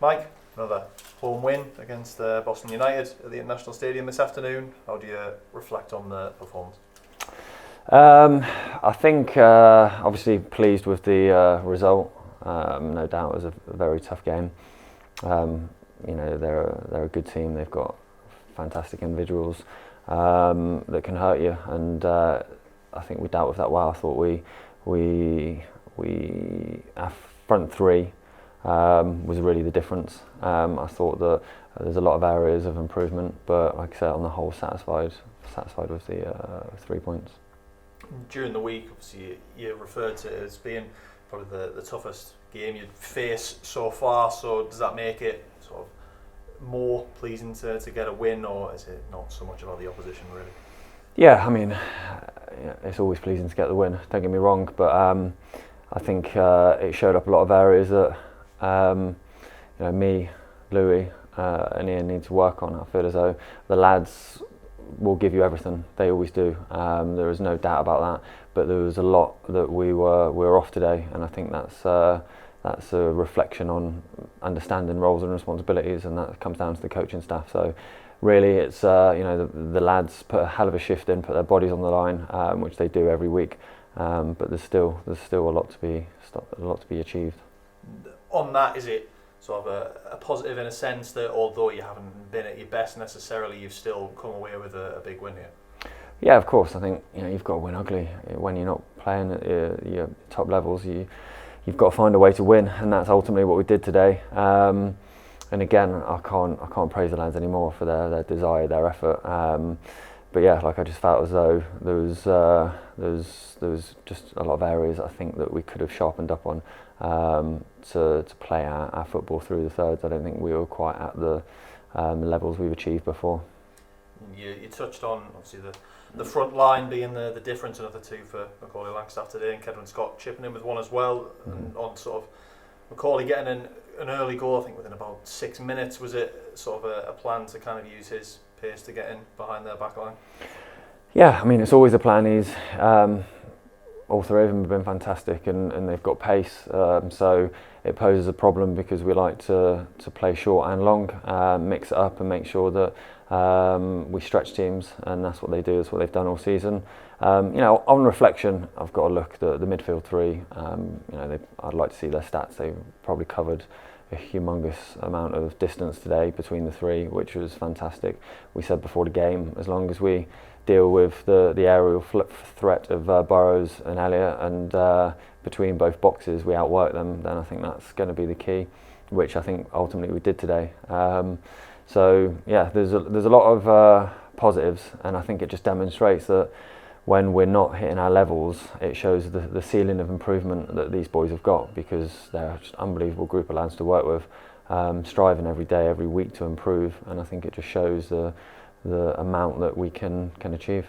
Mike, another home win against Boston United at the International Stadium this afternoon. How do you reflect on the performance? I think obviously pleased with the result. No doubt it was a very tough game. They're a good team. They've got fantastic individuals that can hurt you, and I think we dealt with that well. I thought our front three was really the difference. I thought that there's a lot of areas of improvement, but like I said, on the whole, satisfied with the 3 points. During the week, obviously, you referred to it as being probably the toughest game you'd face so far. So does that make it sort of more pleasing to get a win, or is it not so much about the opposition really? Yeah, I mean, it's always pleasing to get the win. Don't get me wrong, but I think it showed up a lot of areas that me, Louis, and Ian need to work on. I feel as though the lads will give you everything. They always do. There is no doubt about that. But there was a lot that we were off today, and I think that's a reflection on understanding roles and responsibilities, and that comes down to the coaching staff. So really, it's the lads put a hell of a shift in, put their bodies on the line, which they do every week. But there's still a lot to be achieved. On that, is it sort of a positive in a sense that although you haven't been at your best necessarily, you've still come away with a big win here? Yeah, of course. I think you've got to win ugly when you're not playing at your top levels. You've got to find a way to win, and that's ultimately what we did today. And again, I can't praise the lads anymore for their desire, their effort. But yeah, like I just felt as though there was just a lot of areas I think that we could have sharpened up on to play our football through the thirds. I don't think we were quite at the levels we've achieved before. You touched on obviously the front line being the difference, another two for Macaulay Langstaff today, and Kevin Scott chipping in with one as well. And on sort of Macaulay getting an early goal, I think within about 6 minutes. Was it sort of a plan to kind of use his pace to get in behind their back line? Yeah, I mean, it's always a plan. He's all three of them have been fantastic, and they've got pace. So it poses a problem because we like to play short and long, mix it up and make sure that we stretch teams, and that's what they do. That's what they've done all season. On reflection, I've got to look at the midfield three. I'd like to see their stats. They probably covered a humongous amount of distance today between the three, which was fantastic. We said before the game, as long as we deal with the aerial threat of Burrows and Elliott, and between both boxes we outwork them, then I think that's going to be the key, which I think ultimately we did today. So yeah, there's a lot of positives, and I think it just demonstrates that when we're not hitting our levels, it shows the ceiling of improvement that these boys have got, because they're just an unbelievable group of lads to work with, striving every day, every week to improve, and I think it just shows the amount that we can achieve.